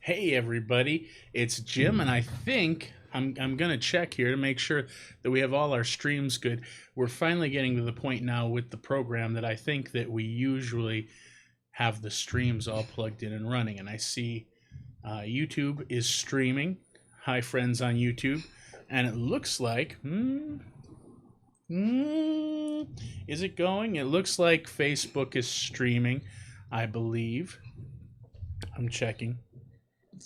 Hey everybody, it's Jim, and I think I'm gonna check here to make sure that we have all our streams good. We're finally getting to the point now with the program that I think that we usually have the streams all plugged in and running. And I see YouTube is streaming. Hi friends on YouTube, and it looks like is it going? It looks like Facebook is streaming, I believe. I'm checking.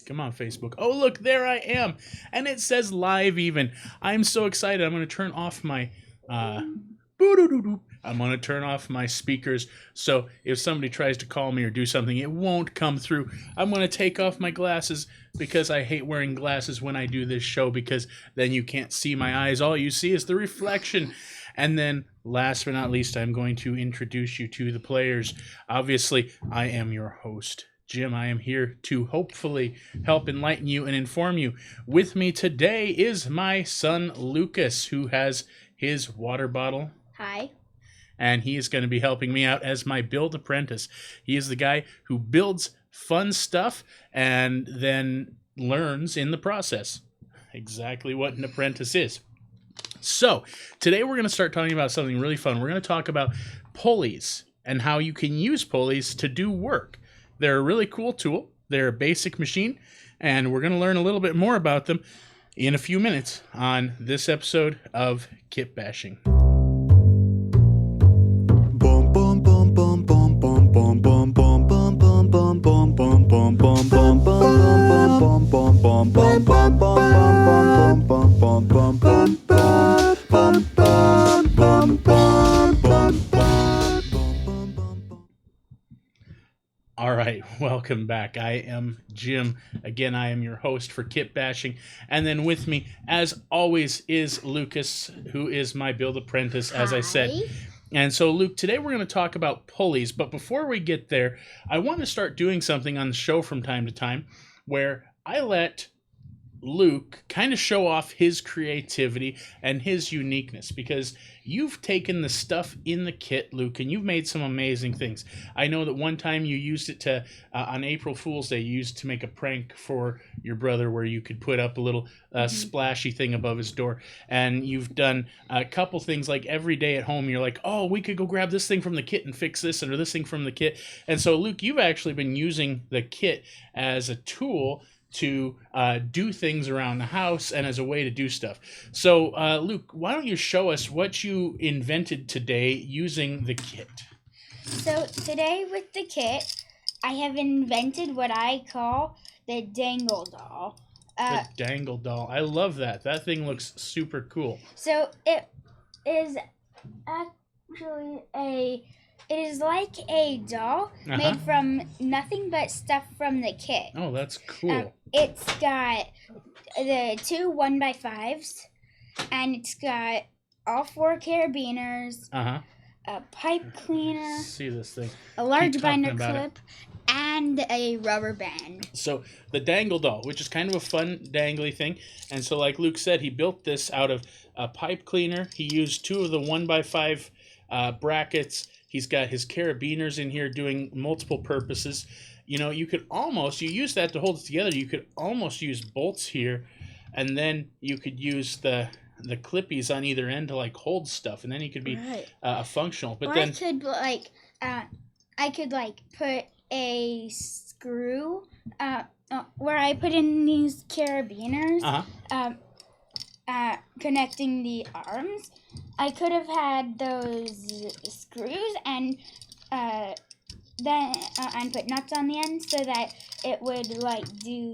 Come on, Facebook. Oh, look, there I am. And it says live even. I'm so excited. I'm going to turn off my I'm going to turn off my speakers so if somebody tries to call me or do something, it won't come through. I'm going to take off my glasses because I hate wearing glasses when I do this show because then you can't see my eyes. All you see is the reflection. And then, last but not least, I'm going to introduce you to the players. Obviously, I am your host, Jim. I am here to hopefully help enlighten you and inform you. With me today is my son, Lucas, who has his water bottle. Hi. And he is going to be helping me out as my build apprentice. He is the guy who builds fun stuff and then learns in the process exactly what an apprentice is. So, today we're going to start talking about something really fun. We're going to talk about pulleys and how you can use pulleys to do work. They're a really cool tool. They're a basic machine, and we're going to learn a little bit more about them in a few minutes on this episode of Kitbashing. All right, welcome back. I am Jim. Again, I am your host for Kitbashing. And then with me, as always, is Lucas, who is my build apprentice, as I said. And so, Luke, today we're going to talk about pulleys. But before we get there, I want to start doing something on the show from time to time where I let Luke kind of show off his creativity and his uniqueness, because you've taken the stuff in the kit, Luke, and you've made some amazing things. I know that one time you used it to on April Fool's Day, you used it to make a prank for your brother where you could put up a little splashy thing above his door. And you've done a couple things, like every day at home you're like, oh, we could go grab this thing from the kit and fix this, or this thing from the kit. And so, Luke, you've actually been using the kit as a tool to do things around the house and as a way to do stuff. So, Luke, why don't you show us what you invented today using the kit? So, today with the kit, I have invented what I call the dangle doll. The dangle doll. I love that. That thing looks super cool. So, it is actually It is like a doll made from nothing but stuff from the kit. Oh, that's cool. It's got the two 1x5s, and it's got all 4 carabiners, a pipe cleaner, see this thing, a large binder clip, and a rubber band. So the dangle doll, which is kind of a fun dangly thing. And so, like Luke said, he built this out of a pipe cleaner. He used 2 of the 1x5 brackets. He's got his carabiners in here doing multiple purposes. You know, you use that to hold it together. You could almost use bolts here, and then you could use the clippies on either end to like hold stuff, and then you could be functional. But or then I could put a screw where I put in these carabiners, connecting the arms. I could have had those screws and put nuts on the end so that it would do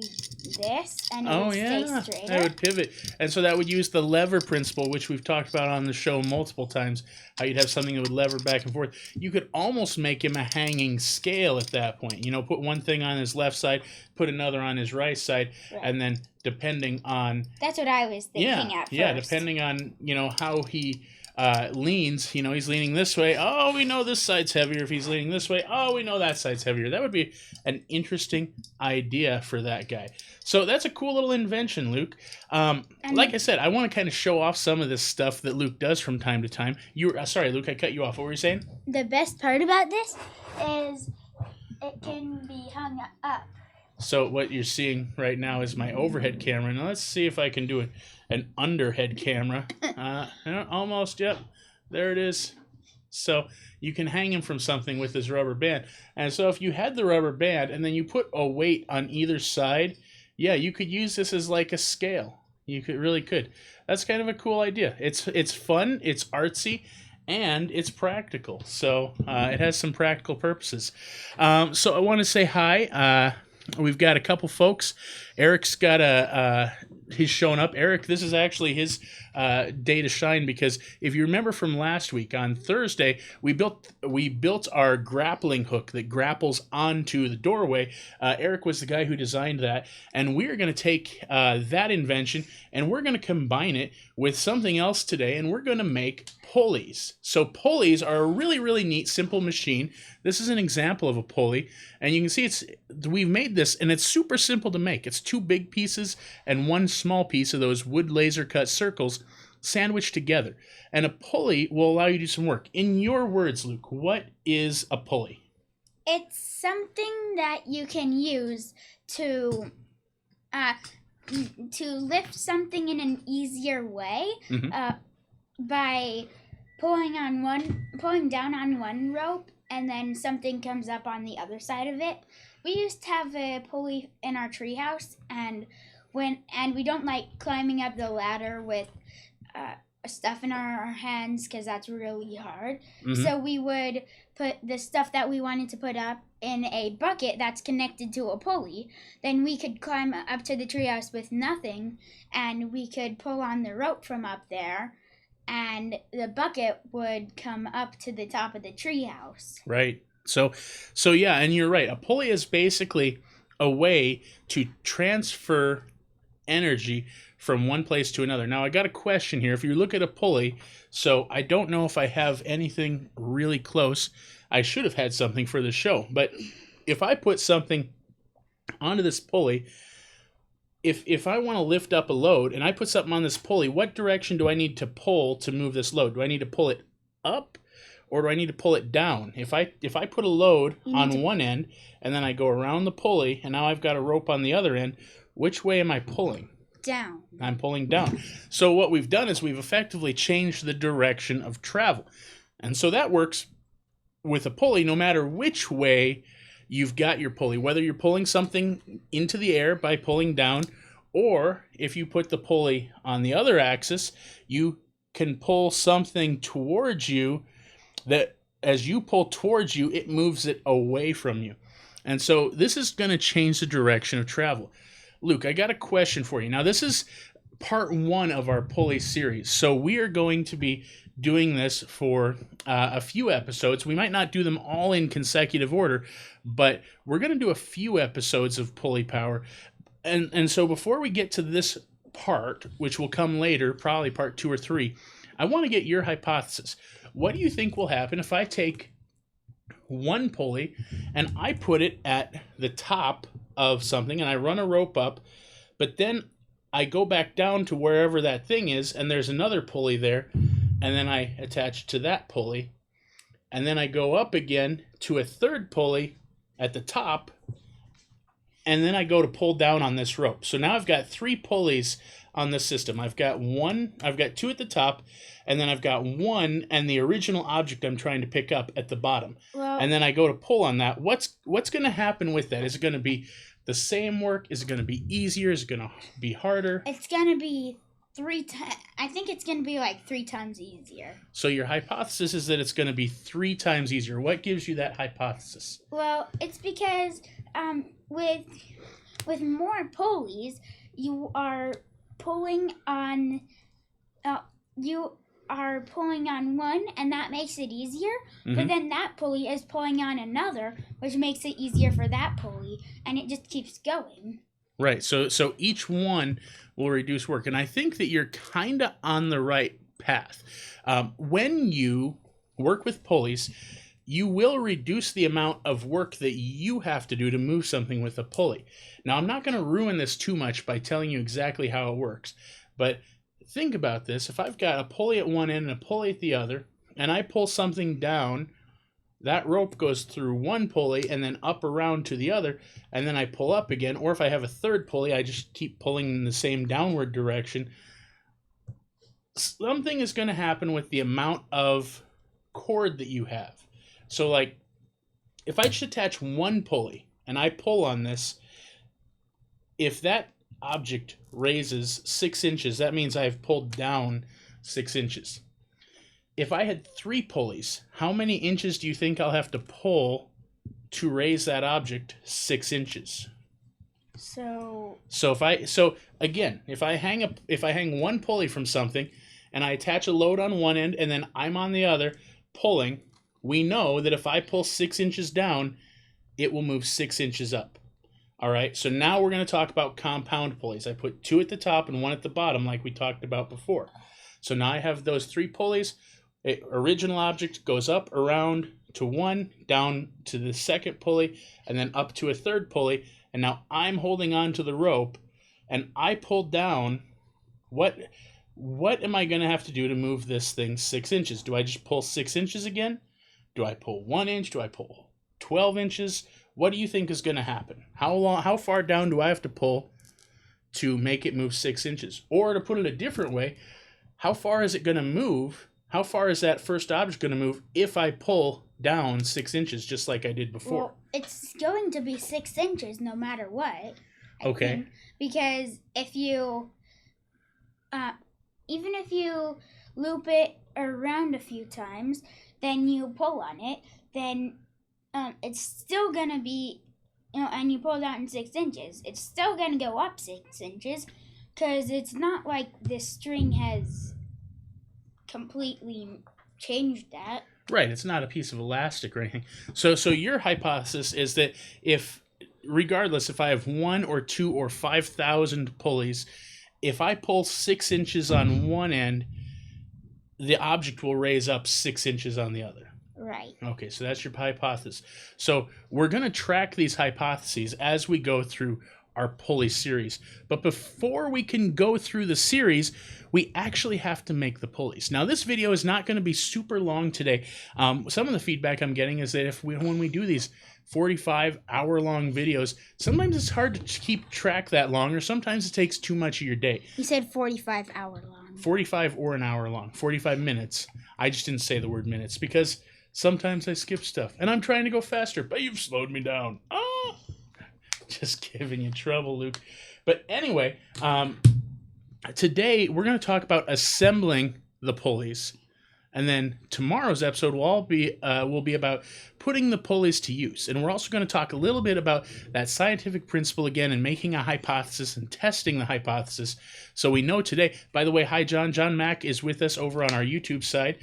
this and it would stay straighter. It would pivot. And so that would use the lever principle, which we've talked about on the show multiple times, how you'd have something that would lever back and forth. You could almost make him a hanging scale at that point. You know, put one thing on his left side, put another on his right side, and then depending on... That's what I was thinking at first. Yeah, depending on, how he leans, he's leaning this way. Oh, we know this side's heavier. If he's leaning this way, oh, we know that side's heavier. That would be an interesting idea for that guy. So that's a cool little invention, Luke. Like I said, I want to kind of show off some of this stuff that Luke does from time to time. Sorry, Luke, I cut you off. What were you saying? The best part about this is it can be hung up So what you're seeing right now is my overhead camera. Now let's see if I can do an underhead camera. Almost, yep. There it is. So you can hang him from something with this rubber band. And so if you had the rubber band and then you put a weight on either side, yeah, you could use this as like a scale. You really could. That's kind of a cool idea. It's fun, it's artsy, and it's practical. So it has some practical purposes. So I want to say hi. We've got a couple folks. Eric's got he's showing up. Eric, this is actually his day to shine, because if you remember from last week on Thursday, we built our grappling hook that grapples onto the doorway. Eric was the guy who designed that, and we're going to take that invention and we're going to combine it with something else today, and we're going to make pulleys. So pulleys are a really, really neat, simple machine. This is an example of a pulley, and you can see we've made this, and it's super simple to make. It's 2 big pieces and 1 small piece of those wood laser cut circles sandwiched together. And a pulley will allow you to do some work. In your words, Luke, what is a pulley? It's something that you can use to lift something in an easier way, by pulling down on one rope, and then something comes up on the other side of it. We used to have a pulley in our treehouse, and we don't like climbing up the ladder with stuff in our hands, because that's really hard. So we would put the stuff that we wanted to put up in a bucket that's connected to a pulley. Then we could climb up to the treehouse with nothing, and we could pull on the rope from up there, and the bucket would come up to the top of the treehouse. Right. So yeah, and you're right. A pulley is basically a way to transfer energy from one place to another. Now, I got a question here. If you look at a pulley, so I don't know if I have anything really close. I should have had something for the show, but if I put something onto this pulley, if I want to lift up a load and I put something on this pulley, what direction do I need to pull to move this load? Do I need to pull it up, or do I need to pull it down? If I put a load on one end and then I go around the pulley and now I've got a rope on the other end, which way am I pulling? Down. I'm pulling down. So what we've done is we've effectively changed the direction of travel. And so that works with a pulley no matter which way you've got your pulley, whether you're pulling something into the air by pulling down, or if you put the pulley on the other axis, you can pull something towards you that as you pull towards you, it moves it away from you. And so this is going to change the direction of travel. Luke, I got a question for you. Now, this is part 1 of our pulley series. So we are going to be doing this for a few episodes. We might not do them all in consecutive order, but we're going to do a few episodes of pulley power. And so before we get to this part, which will come later, probably part 2 or 3, I want to get your hypothesis. What do you think will happen if I take one pulley and I put it at the top of something and I run a rope up, but then I go back down to wherever that thing is and there's another pulley there, and then I attach to that pulley, and then I go up again to a third pulley at the top, and then I go to pull down on this rope. So now I've got 3 pulleys on this system. I've got 2 at the top, and then I've got 1 and the original object I'm trying to pick up at the bottom. Well, and then I go to pull on that. What's going to happen with that? Is it going to be the same work? Is it going to be easier? Is it going to be harder? It's going to be 3 times. I think it's going to be like 3 times easier. So your hypothesis is that it's going to be 3 times easier. What gives you that hypothesis? Well, it's because with more pulleys, you are pulling on one, and that makes it easier. But then that pulley is pulling on another, which makes it easier for that pulley, and it just keeps going. Right. So each one will reduce work, and I think that you're kind of on the right path. When you work with pulleys, you will reduce the amount of work that you have to do to move something with a pulley. Now, I'm not going to ruin this too much by telling you exactly how it works, but think about this. If I've got a pulley at one end and a pulley at the other, and I pull something down that rope goes through one pulley and then up around to the other, and then I pull up again. Or if I have a third pulley, I just keep pulling in the same downward direction. Something is going to happen with the amount of cord that you have. So like, if I just attach one pulley and I pull on this, if that object raises 6 inches, that means I've pulled down 6 inches. If I had 3 pulleys, how many inches do you think I'll have to pull to raise that object 6 inches? So if I hang one pulley from something and I attach a load on one end and then I'm on the other pulling, we know that if I pull 6 inches down, it will move 6 inches up. All right, so now we're going to talk about compound pulleys. I put 2 at the top and 1 at the bottom like we talked about before. So now I have those 3 pulleys. Original object goes up around to 1, down to the second pulley, and then up to a third pulley. And now I'm holding on to the rope, and I pull down. What am I going to have to do to move this thing 6 inches? Do I just pull 6 inches again? Do I pull 1 inch? Do I pull 12 inches? What do you think is going to happen? How far down do I have to pull to make it move 6 inches? Or to put it a different way, how far is it going to move? How far is that first object going to move if I pull down 6 inches just like I did before? Well, it's going to be 6 inches no matter what. I think, because if you, even if you loop it around a few times, then you pull on it, then it's still going to be, and you pull down 6 inches, it's still going to go up 6 inches, because it's not like this string has completely changed that. Right, it's not a piece of elastic or anything. So your hypothesis is that regardless if I have 1 or 2 or 5,000 pulleys, if I pull 6 inches on one end, the object will raise up 6 inches on the other. Right. Okay, so that's your hypothesis. So we're going to track these hypotheses as we go through our pulley series. But before we can go through the series, we actually have to make the pulleys. Now, this video is not going to be super long today. Some of the feedback I'm getting is that when we do these 45-hour-long videos, sometimes it's hard to keep track that long, or sometimes it takes too much of your day. You said 45-hour long. 45 or an hour long. 45 minutes. I just didn't say the word minutes because sometimes I skip stuff, and I'm trying to go faster, but you've slowed me down. Oh! Just giving you trouble, Luke. But anyway, today we're going to talk about assembling the pulleys, and then tomorrow's episode will be about putting the pulleys to use. And we're also going to talk a little bit about that scientific principle again and making a hypothesis and testing the hypothesis. So we know today. By the way, hi John. John Mack is with us over on our YouTube side.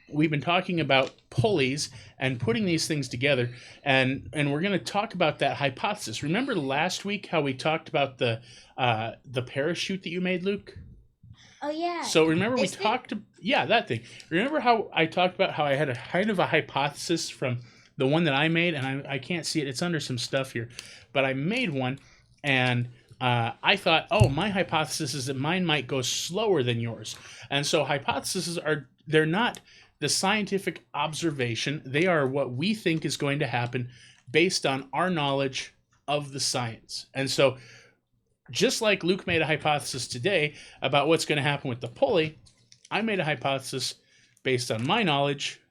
We've been talking about pulleys and putting these things together, and we're going to talk about that hypothesis. Remember last week how we talked about the parachute that you made, Luke? Oh, yeah. So remember that thing. Remember how I talked about how I had a kind of a hypothesis from the one that I made, and I can't see it. It's under some stuff here. But I made one, and I thought, my hypothesis is that mine might go slower than yours. And so hypotheses they're not the scientific observation. They are what we think is going to happen based on our knowledge of the science. And so just like Luke made a hypothesis today about what's going to happen with the pulley, I made a hypothesis based on my knowledge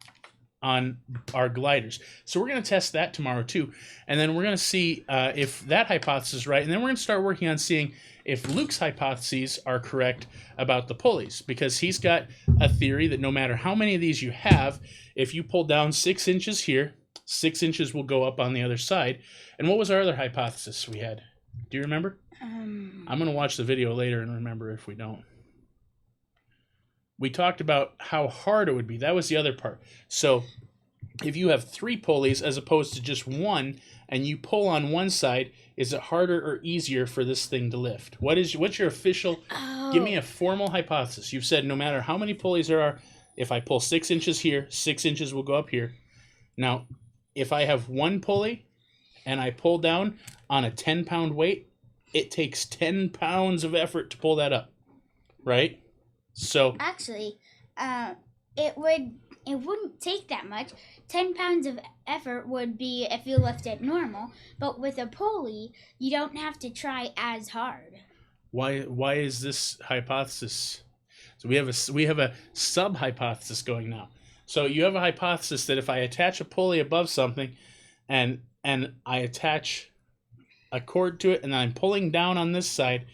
on our gliders. So we're going to test that tomorrow too. And then we're going to see if that hypothesis is right. And then we're going to start working on seeing if Luke's hypotheses are correct about the pulleys, because he's got a theory that no matter how many of these you have, if you pull down 6 inches here, 6 inches will go up on the other side. And what was our other hypothesis we had? Do you remember? I'm going to watch the video later and remember if we don't. We talked about how hard it would be. That was the other part. So if you have 3 pulleys as opposed to just 1, and you pull on one side, is it harder or easier for this thing to lift? What's your official? Give me a formal hypothesis. You've said no matter how many pulleys there are, if I pull 6 inches here, 6 inches will go up here. Now, if I have 1 pulley and I pull down on a 10-pound weight, it takes 10 pounds of effort to pull that up, right? So actually, it would it wouldn't take that much. 10 pounds of effort would be if you lift it normal, but with a pulley, you don't have to try as hard. Why is this hypothesis? So we have a sub hypothesis going now. So you have a hypothesis that if I attach a pulley above something, and I attach a cord to it, and I'm pulling down on this side,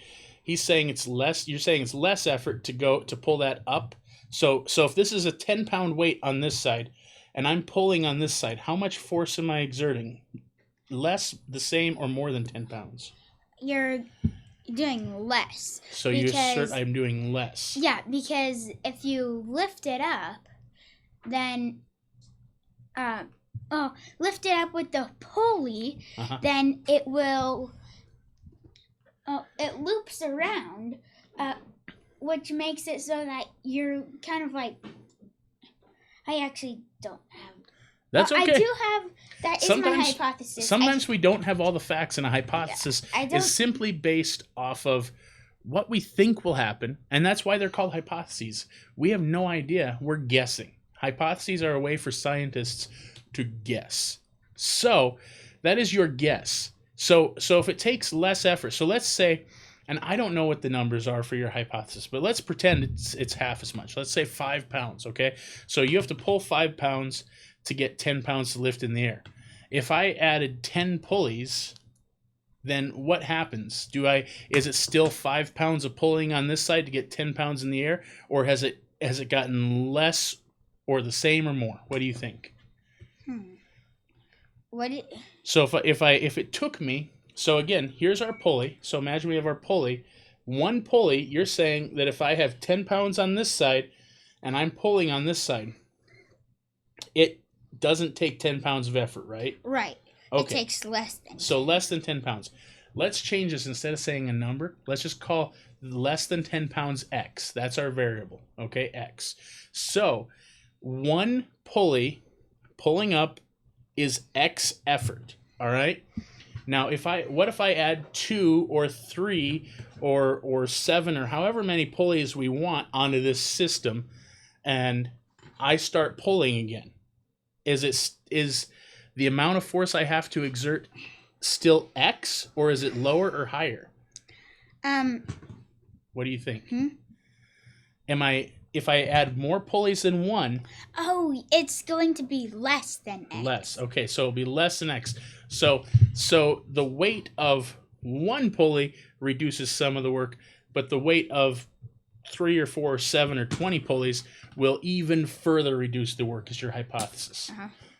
he's saying it's less. You're saying it's less effort to pull that up. So if this is a 10-pound weight on this side, and I'm pulling on this side, how much force am I exerting? Less, the same, or more than 10 pounds? You're doing less. So you assert I'm doing less. Yeah, because if you lift it up, then lift it up with the pulley, then it will it loops around, which makes it so that you're kind of like, I actually don't have. That's okay. I do have. That is my hypothesis. Sometimes we don't have all the facts, and a hypothesis is simply based off of what we think will happen, and that's why they're called hypotheses. We have no idea. We're guessing. Hypotheses are a way for scientists to guess. So that is your guess. So if it takes less effort, so let's say, and I don't know what the numbers are for your hypothesis, but let's pretend it's half as much. Let's say 5 pounds, okay? So you have to pull 5 pounds to get 10 pounds to lift in the air. If I added 10 pulleys, then what happens? Is it still 5 pounds of pulling on this side to get 10 pounds in the air, or has it gotten less or the same or more? What do you think? So if it took me, so again, here's our pulley. So imagine we have our pulley. One pulley, you're saying that if I have 10 pounds on this side and I'm pulling on this side, it doesn't take 10 pounds of effort, right? Right. Okay. It takes less than 10. So less than 10 pounds. Let's change this. Instead of saying a number, let's just call less than 10 pounds X. That's our variable, okay, X. So one pulley pulling up is X effort, all right? Now, what if I add 2 or 3 or 7 or however many pulleys we want onto this system, and I start pulling again? Is the amount of force I have to exert still X, or is it lower or higher? What do you think? If I add more pulleys than one... Oh, it's going to be less than X. Less. Okay, so it'll be less than X. So the weight of one pulley reduces some of the work, but the weight of 3 or 4 or 7 or 20 pulleys will even further reduce the work, is your hypothesis.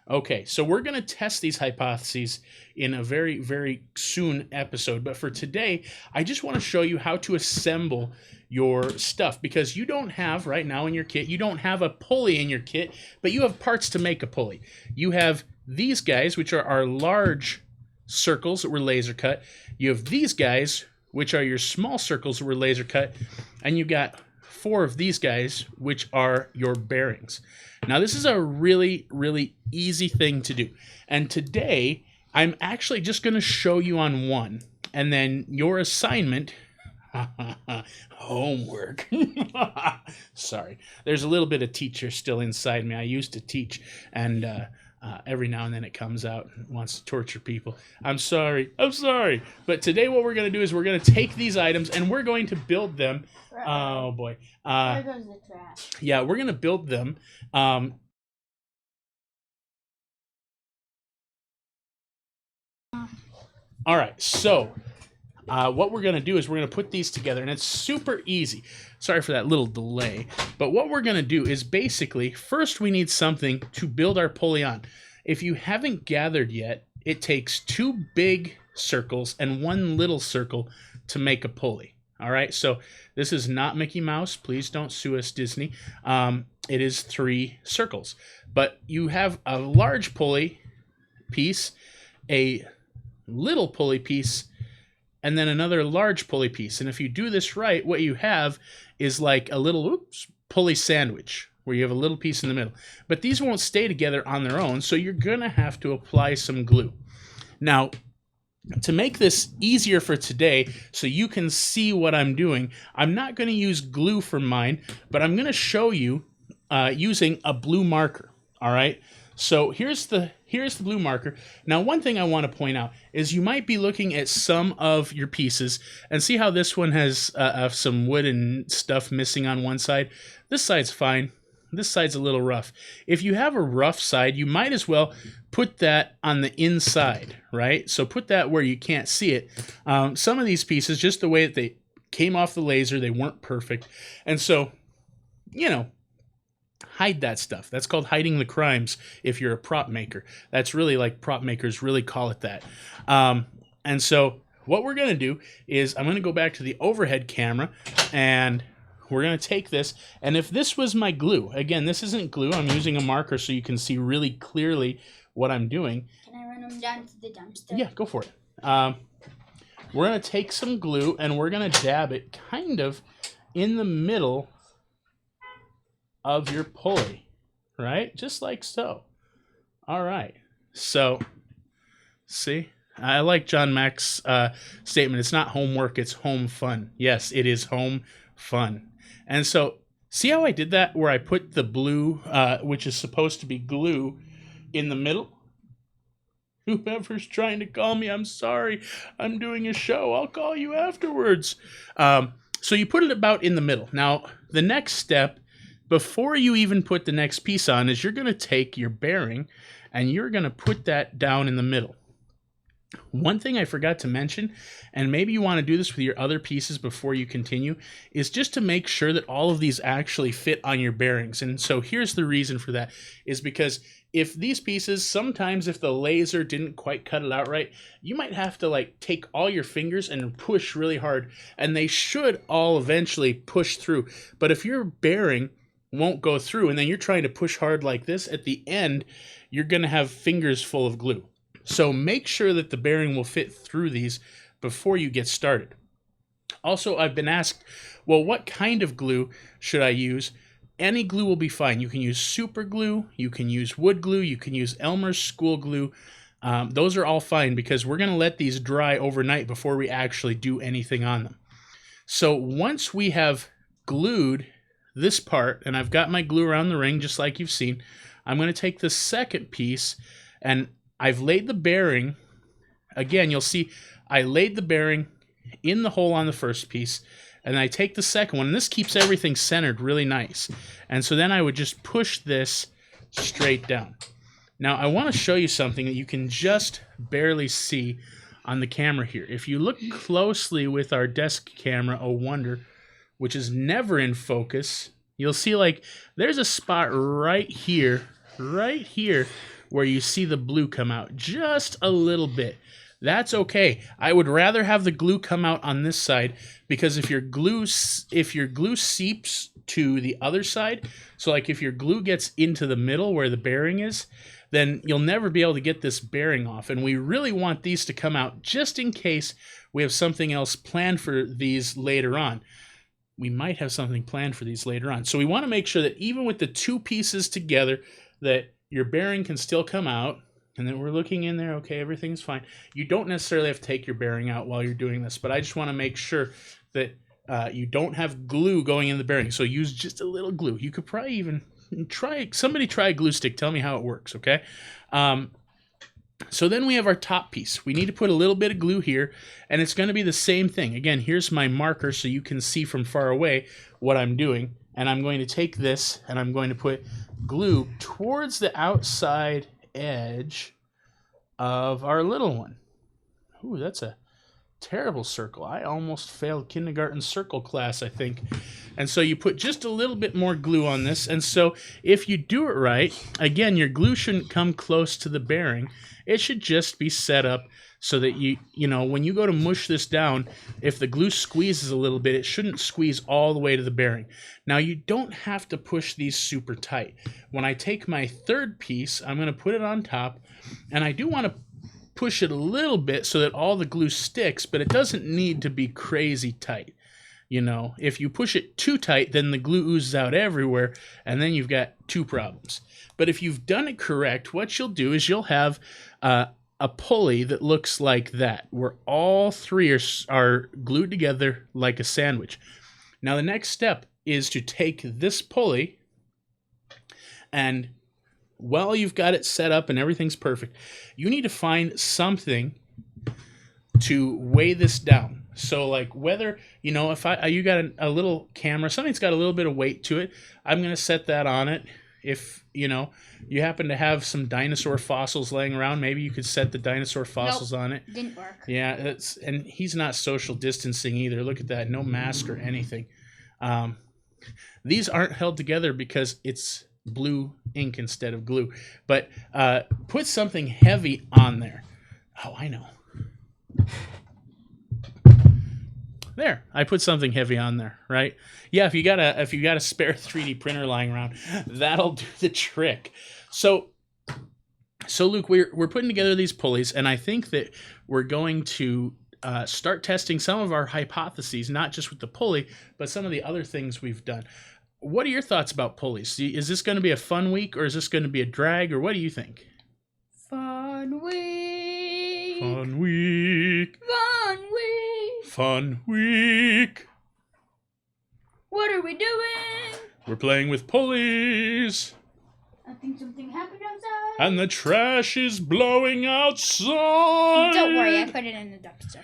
Okay, so we're going to test these hypotheses in a very, very soon episode. But for today, I just want to show you how to assemble your stuff, because you don't have, right now in your kit, you don't have a pulley in your kit, but you have parts to make a pulley. You have these guys, which are our large circles that were laser cut. You have these guys, which are your small circles that were laser cut. And you got 4 of these guys, which are your bearings. Now, this is a really, really easy thing to do. And today, I'm actually just going to show you on one. And then your assignment, homework. Sorry. There's a little bit of teacher still inside me. I used to teach, and every now and then it comes out and wants to torture people. I'm sorry. But today what we're going to do is we're going to take these items and we're going to build them. Oh, boy. There goes the trash. Yeah, we're going to build them. All right, so what we're going to do is we're going to put these together, and it's super easy. Sorry for that little delay. But what we're going to do is basically, first we need something to build our pulley on. If you haven't gathered yet, it takes 2 big circles and 1 little circle to make a pulley. All right, so this is not Mickey Mouse. Please don't sue us, Disney. It is 3 circles. But you have a large pulley piece, a little pulley piece, and then another large pulley piece. And if you do this right, what you have is like a little pulley sandwich where you have a little piece in the middle. But these won't stay together on their own, so you're going to have to apply some glue. Now, to make this easier for today, so you can see what I'm doing, I'm not going to use glue for mine, but I'm going to show you using a blue marker. All right. So here's the blue marker. Now, one thing I want to point out is you might be looking at some of your pieces and see how this one has some wood and stuff missing on one side. This side's fine. This side's a little rough. If you have a rough side, you might as well put that on the inside, right? So put that where you can't see it. Some of these pieces, just the way that they came off the laser, they weren't perfect. And so, you know, hide that stuff. That's called hiding the crimes if you're a prop maker. That's really like prop makers really call it that. And so what we're going to do is I'm going to go back to the overhead camera and we're going to take this. And if this was my glue, again, this isn't glue. I'm using a marker so you can see really clearly what I'm doing. Can I run them down to the dumpster? Yeah, go for it. We're going to take some glue and we're going to dab it kind of in the middle of your pulley, right? Just like so. All right. So, see? I like John Mack's statement. It's not homework, it's home fun. Yes, it is home fun. And so, see how I did that where I put the blue, which is supposed to be glue, in the middle? Whoever's trying to call me, I'm sorry. I'm doing a show. I'll call you afterwards. So you put it about in the middle. Now, the next step, before you even put the next piece on, is you're going to take your bearing and you're going to put that down in the middle. One thing I forgot to mention, and maybe you want to do this with your other pieces before you continue, is just to make sure that all of these actually fit on your bearings. And so here's the reason for that, is because if these pieces, sometimes if the laser didn't quite cut it out right, you might have to like take all your fingers and push really hard, and they should all eventually push through. But if your bearing won't go through and then you're trying to push hard like this, at the end, you're going to have fingers full of glue. So make sure that the bearing will fit through these before you get started. Also, I've been asked, well, what kind of glue should I use? Any glue will be fine. You can use super glue, you can use wood glue, you can use Elmer's school glue. Those are all fine because we're going to let these dry overnight before we actually do anything on them. So once we have glued this part, and I've got my glue around the ring just like you've seen, I'm going to take the second piece and I've laid the bearing, again, you'll see I laid the bearing in the hole on the first piece, and I take the second one, and this keeps everything centered really nice. And so then I would just push this straight down. Now, I want to show you something that you can just barely see on the camera here. If you look closely with our desk camera, oh wonder, which is never in focus, you'll see like there's a spot right here, where you see the blue come out just a little bit. That's okay. I would rather have the glue come out on this side, because if your glue seeps to the other side, so like if your glue gets into the middle where the bearing is, then you'll never be able to get this bearing off. And we really want these to come out just in case we have something else planned for these later on. We might have something planned for these later on. So we want to make sure that even with the two pieces together, that your bearing can still come out, and then we're looking in there, okay, everything's fine. You don't necessarily have to take your bearing out while you're doing this, but I just want to make sure that you don't have glue going in the bearing. So use just a little glue. You could probably even try a glue stick. Tell me how it works, okay? So then we have our top piece. We need to put a little bit of glue here, and it's going to be the same thing. Again, here's my marker so you can see from far away what I'm doing. And I'm going to take this and I'm going to put glue towards the outside edge of our little one. Ooh, that's a terrible circle. I almost failed kindergarten circle class, I think. And so you put just a little bit more glue on this. And so if you do it right, again, your glue shouldn't come close to the bearing. It should just be set up so that you know, when you go to mush this down, if the glue squeezes a little bit, it shouldn't squeeze all the way to the bearing. Now, you don't have to push these super tight. When I take my third piece, I'm going to put it on top, and I do want to push it a little bit so that all the glue sticks, but it doesn't need to be crazy tight. You know, if you push it too tight, then the glue oozes out everywhere, and then you've got two problems. But if you've done it correct, what you'll do is you'll have a pulley that looks like that, where all three are glued together like a sandwich. Now the next step is to take this pulley And while you've got it set up and everything's perfect, you need to find something to weigh this down. So like whether, if you got a little camera, something's got a little bit of weight to it, I'm going to set that on it. If, you happen to have some dinosaur fossils laying around, maybe you could set the dinosaur fossils on it. Didn't work. Yeah, and he's not social distancing either. Look at that. No mask or anything. These aren't held together because it's blue ink instead of glue. But put something heavy on there. Oh, I know. There, I put something heavy on there, right? Yeah, if you got a spare 3D printer lying around, that'll do the trick. So Luke, we're putting together these pulleys, and I think that we're going to start testing some of our hypotheses, not just with the pulley, but some of the other things we've done. What are your thoughts about pulleys? Is this going to be a fun week, or is this going to be a drag, or what do you think? Fun week. Fun week. Fun week. Fun week. What are we doing? We're playing with pulleys. I think something happened outside. And the trash is blowing outside. Don't worry, I put it in the dumpster.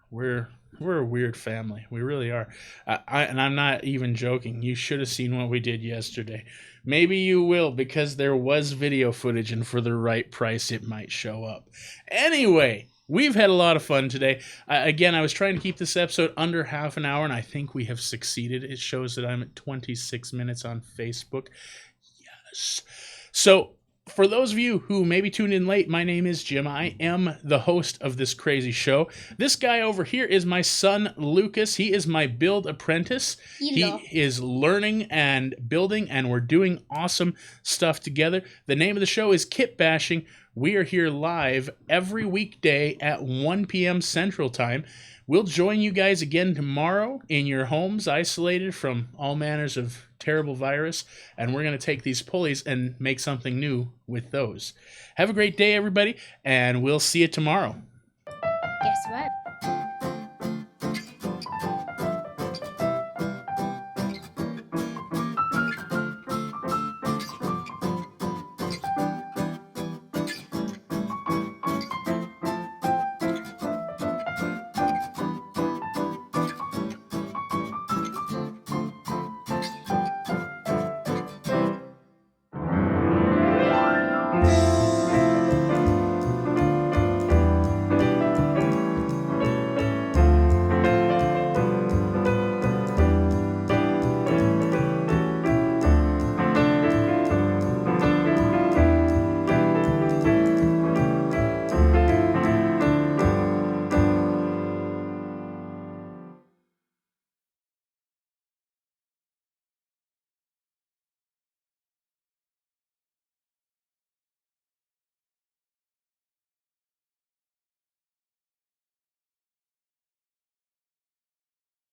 We're a weird family. We really are. And I'm not even joking. You should have seen what we did yesterday. Maybe you will, because there was video footage, and for the right price, it might show up. Anyway, we've had a lot of fun today. Again, I was trying to keep this episode under half an hour, and I think we have succeeded. It shows that I'm at 26 minutes on Facebook. Yes. So, for those of you who maybe tuned in late, my name is Jim. I am the host of this crazy show. This guy over here is my son, Lucas. He is my build apprentice. Hello. He is learning and building, and we're doing awesome stuff together. The name of the show is Kitbashing. We are here live every weekday at 1 p.m. Central Time. We'll join you guys again tomorrow in your homes, isolated from all manners of terrible virus, and we're going to take these pulleys and make something new with those. Have a great day, everybody, and we'll see you tomorrow. Guess what?